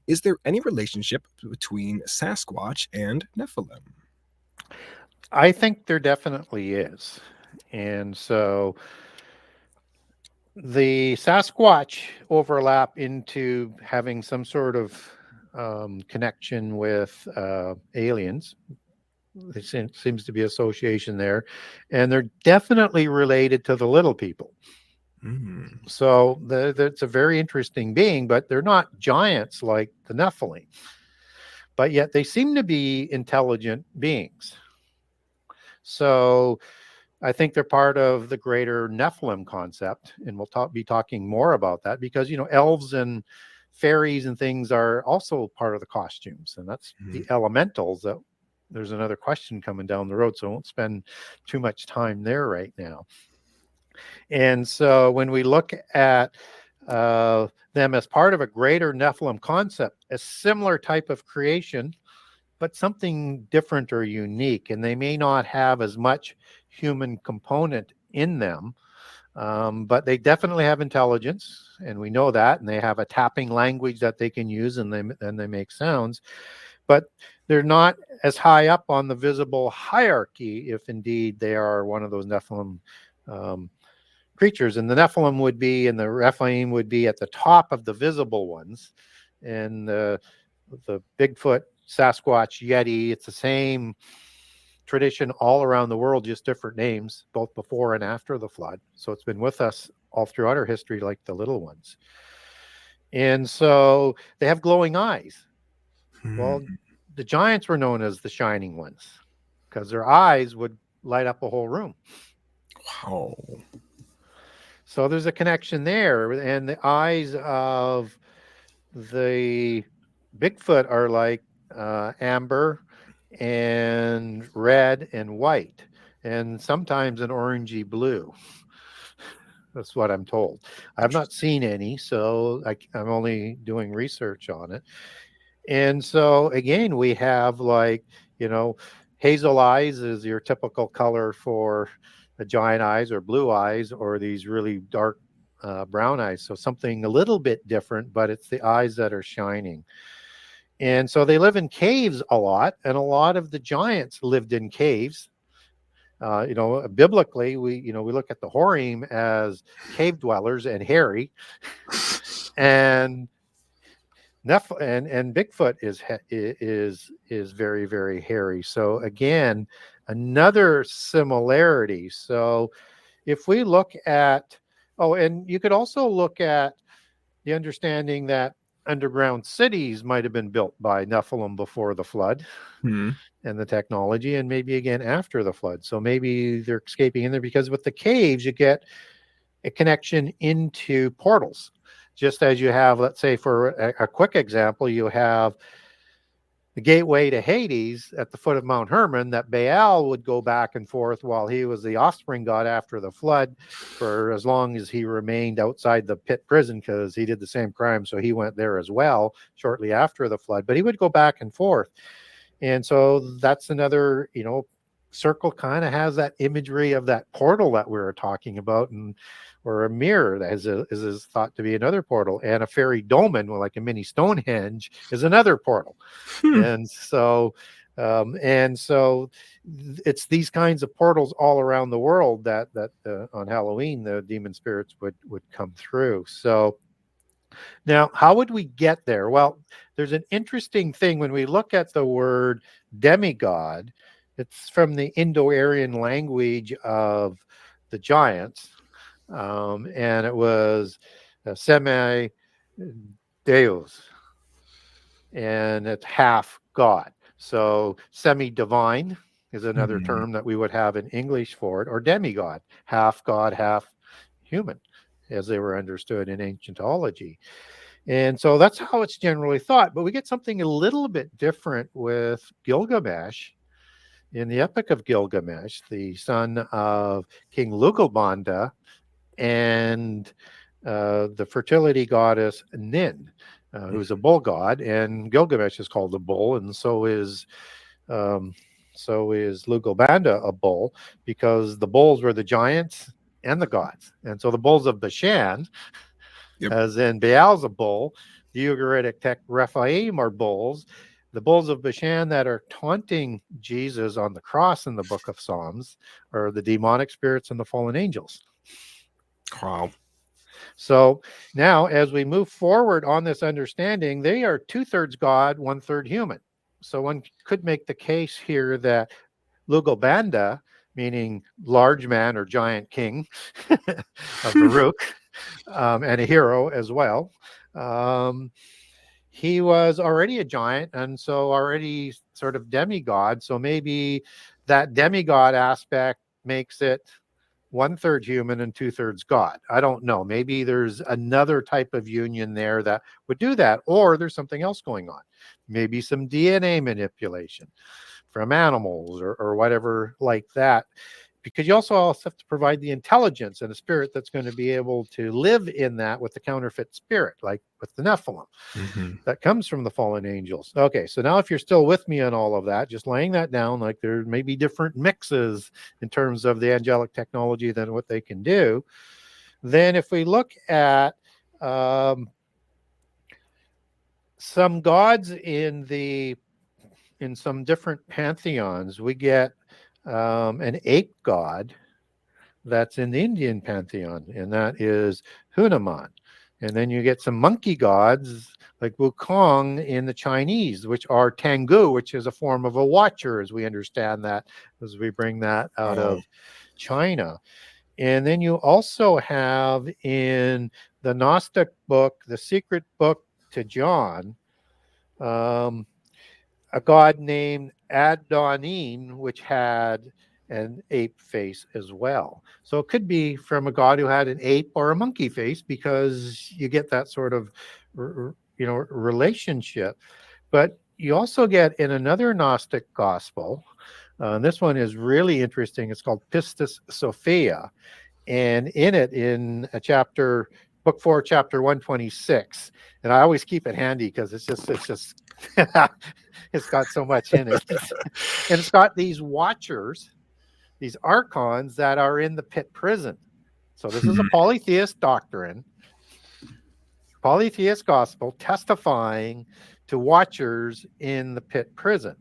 Is there any relationship between Sasquatch and Nephilim? I think there definitely is. And so the Sasquatch overlap into having some sort of connection with aliens. There seems to be association there. And they're definitely related to the little people. Mm. So it's a very interesting being, but they're not giants like the Nephilim. But yet they seem to be intelligent beings. So I think they're part of the greater Nephilim concept, and we'll be talking more about that because elves and fairies and things are also part of the costumes, and that's the Mm. elementals. That there's another question coming down the road, so I won't spend too much time there right now. And so when we look at them as part of a greater Nephilim concept, a similar type of creation, but something different or unique, and they may not have as much human component in them, but they definitely have intelligence, and we know that, and they have a tapping language that they can use, and they make sounds, but they're not as high up on the visible hierarchy if indeed they are one of those Nephilim um, creatures. And the Nephilim would be, and the Rephaim would be at the top of the visible ones, and the Bigfoot, Sasquatch, Yeti, it's the same tradition all around the world, just different names, both before and after the flood. So it's been with us all throughout our history, like the little ones. And so they have glowing eyes. Well, Mm. the giants were known as the shining ones because their eyes would light up a whole room. Wow. So there's a connection there. And the eyes of the Bigfoot are like amber and red and white, and sometimes an orangey blue. That's what I'm told. I've not Interesting. seen any, so I'm only doing research on it. And so again, we have like, you know, hazel eyes is your typical color for the giant eyes, or blue eyes, or these really dark brown eyes. So something a little bit different, but it's the eyes that are shining. And so they live in caves a lot, and a lot of the giants lived in caves. Biblically, we look at the Horim as cave dwellers and hairy, and and Bigfoot is very, very hairy. So again, another similarity. So if we look at, and you could also look at the understanding that underground cities might have been built by Nephilim before the flood Mm. and the technology, and maybe again after the flood. So maybe they're escaping in there because with the caves, you get a connection into portals. Just as you have, let's say, for a quick example, you have the gateway to Hades at the foot of Mount Hermon that Baal would go back and forth while he was the offspring god after the flood for as long as he remained outside the pit prison, because he did the same crime. So he went there as well shortly after the flood, but he would go back and forth. And so that's another, circle kind of has that imagery of that portal that we were talking about, and or a mirror that is thought to be another portal, and a fairy dolmen, like a mini Stonehenge, is another portal. Hmm. And so it's these kinds of portals all around the world that on Halloween the demon spirits would come through. So now, how would we get there? Well, there's an interesting thing when we look at the word demigod. It's from the Indo-Aryan language of the giants, and it was semi deus, and it's half god. So semi-divine is another Hmm. term that we would have in English for it, or demigod, half god, half human, as they were understood in ancientology. And so that's how it's generally thought. But we get something a little bit different with Gilgamesh. In the Epic of Gilgamesh, the son of King Lugalbanda and the fertility goddess Nin, who's a bull god, and Gilgamesh is called a bull, and um, so is Lugalbanda a bull, because the bulls were the giants and the gods. And so the bulls of Bashan, Yep. as in Baal's a bull, the Ugaritic Tech Rephaim are bulls. The bulls of Bashan that are taunting Jesus on the cross in the book of Psalms are the demonic spirits and the fallen angels. Wow. So now, as we move forward on this understanding, they are 2/3 God, 1/3 human. So one could make the case here that Lugobanda, meaning large man or giant king of Baruch, and a hero as well, he was already a giant and so already sort of demigod. So maybe that demigod aspect makes it 1/3 human and 2/3 God. I don't know. Maybe there's another type of union there that would do that, or there's something else going on. Maybe some DNA manipulation from animals or whatever like that. Because you also have to provide the intelligence and a spirit that's going to be able to live in that with the counterfeit spirit, like with the Nephilim. That comes from the fallen angels. Okay, so now if you're still with me on all of that, just laying that down, like there may be different mixes in terms of the angelic technology than what they can do. Then if we look at some gods in some different pantheons, we get an ape god that's in the Indian pantheon, and that is Hunaman. And then you get some monkey gods like Wukong in the Chinese, which are Tengu, which is a form of a watcher, as we understand that, as we bring that out of China. And then you also have in the Gnostic book, the secret book to John, a god named Adonine, which had an ape face as well. So it could be from a god who had an ape or a monkey face, because you get that sort of relationship. But you also get in another Gnostic gospel, and this one is really interesting. It's called Pistis Sophia, and in it, in a chapter, book 4, chapter 126, and I always keep it handy because it's just it's got so much in it. And it's got these watchers, these archons that are in the pit prison. So this is a polytheist doctrine, polytheist gospel testifying to watchers in the pit prison.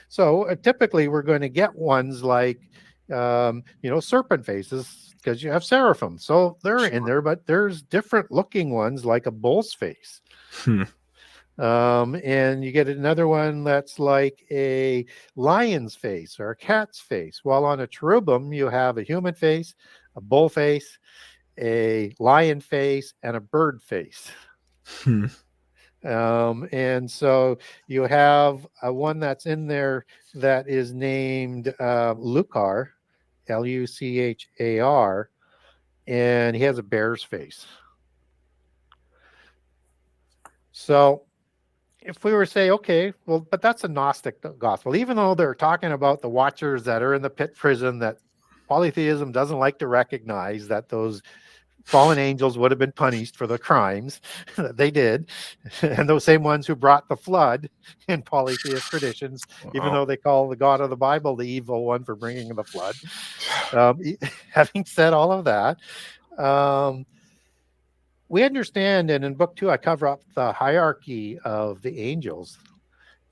So typically we're going to get ones like, serpent faces, because you have seraphim. So they're in there, but there's different looking ones like a bull's face. And you get another one that's like a lion's face or a cat's face. While on a cherubim, you have a human face, a bull face, a lion face, and a bird face. And so you have one that's in there that is named Luchar, Luchar, and he has a bear's face. So if we were to say, okay, well, but that's a Gnostic gospel, even though they're talking about the watchers that are in the pit prison that polytheism doesn't like to recognize, that those fallen angels would have been punished for the crimes that they did, and those same ones who brought the flood in polytheist traditions, even though they call the God of the Bible the evil one for bringing the flood. Having said all of that, we understand, and in book 2, I cover up the hierarchy of the angels,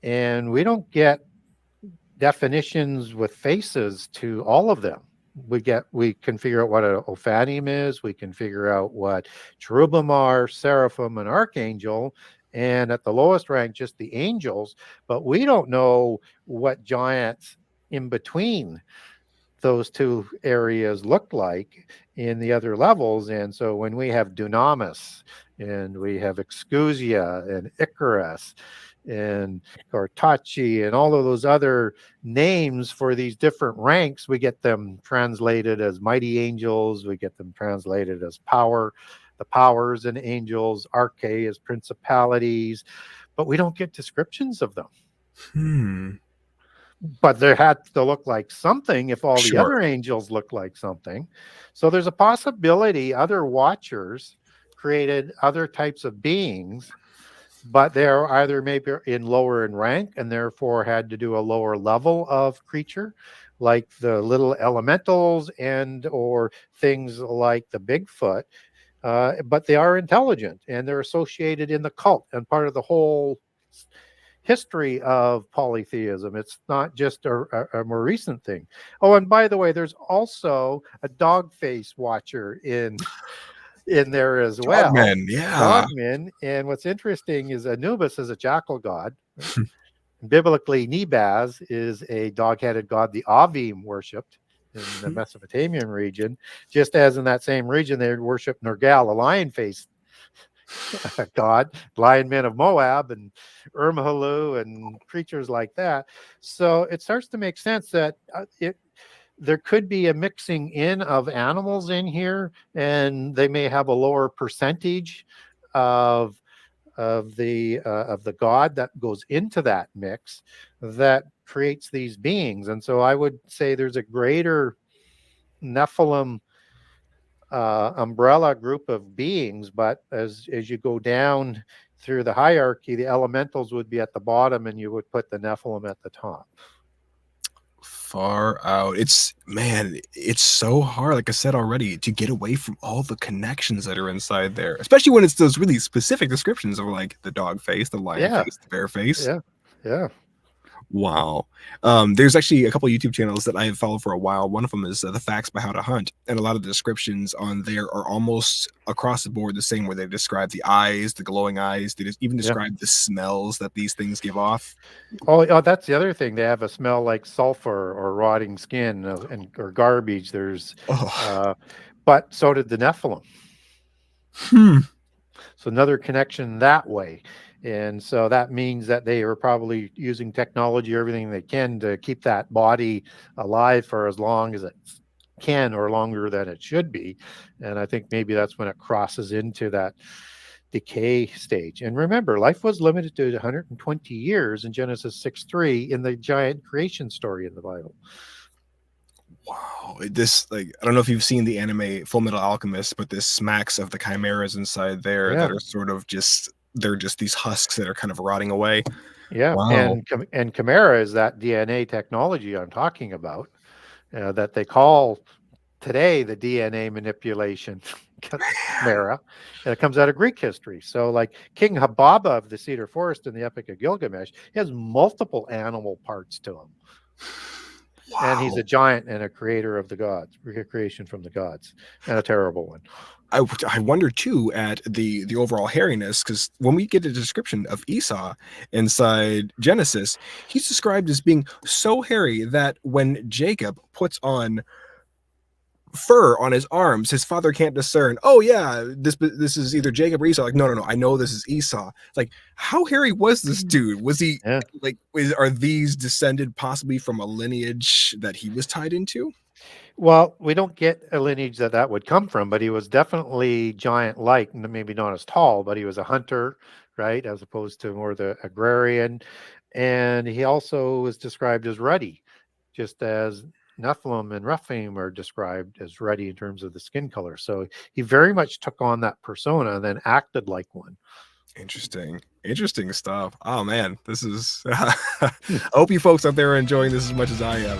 and we don't get definitions with faces to all of them. We can figure out what an Ophanim is. We can figure out what cherubim are, seraphim, and archangel, and at the lowest rank, just the angels. But we don't know what giants in between those two areas look like in the other levels. And so when we have Dunamis, and we have Excusia and Icarus and Cartacci and all of those other names for these different ranks, we get them translated as mighty angels, we get them translated as power, the powers and angels, arche as principalities, but we don't get descriptions of them. But there had to look like something if all the other angels look like something. So there's a possibility other watchers created other types of beings, but they're either maybe in lower in rank and therefore had to do a lower level of creature, like the little elementals and or things like the Bigfoot. but they are intelligent and they're associated in the cult and part of the whole history of polytheism. It's not just a more recent thing. Oh, and by the way, there's also a dog face watcher in there as well. Dogmen, yeah. Dogmen. And what's interesting is Anubis is a jackal god. Biblically, Nebaz is a dog-headed god the Avim worshipped in the Mesopotamian region, just as in that same region they worship Nergal, a lion-faced god, lion men of Moab, and Urmhalu, and creatures like that. So it starts to make sense that there could be a mixing in of animals in here, and they may have a lower percentage of the god that goes into that mix that creates these beings. And so I would say there's a greater Nephilim umbrella group of beings, but as you go down through the hierarchy, the elementals would be at the bottom and you would put the Nephilim at the top. Far out. It's so hard, like I said already, to get away from all the connections that are inside there, especially when it's those really specific descriptions of like the dog face, the lion face, the bear face. Yeah. Wow. There's actually a couple of YouTube channels that I have followed for a while. One of them is The Facts by How to Hunt, and a lot of the descriptions on there are almost across the board the same, where they describe the eyes, the glowing eyes. They even describe the smells that these things give off. Oh, that's the other thing. They have a smell like sulfur or rotting skin or garbage. There's, but so did the Nephilim. So another connection that way. And so that means that they are probably using technology, everything they can to keep that body alive for as long as it can, or longer than it should be. And I think maybe that's when it crosses into that decay stage. And remember, life was limited to 120 years in Genesis 6:3 in the giant creation story in the Bible. Wow. This, like, I don't know if you've seen the anime Full Metal Alchemist, but this smacks of the chimeras inside there that are sort of they're just these husks that are kind of rotting away. Yeah. Wow. And chimera is that DNA technology I'm talking about, that they call today the DNA manipulation chimera. And it comes out of Greek history. So like King Hababa of the Cedar Forest in the Epic of Gilgamesh, he has multiple animal parts to him. Wow. And he's a giant and a creator of the gods, creation from the gods, and a terrible one. I wonder too at the overall hairiness, because when we get a description of Esau inside Genesis, he's described as being so hairy that when Jacob puts on fur on his arms, his father can't discern, oh yeah, this is either Jacob or Esau. Like, no, I know this is Esau. Like, how hairy was this dude? Was he like, are these descended possibly from a lineage that he was tied into? Well, we don't get a lineage that would come from, but he was definitely giant-like, maybe not as tall, but he was a hunter, right, as opposed to more the agrarian. And he also was described as ruddy, just as Nephilim and Rephaim are described as ruddy in terms of the skin color. So he very much took on that persona and then acted like one. Interesting stuff. Oh man, this is I hope you folks out there are enjoying this as much as I am.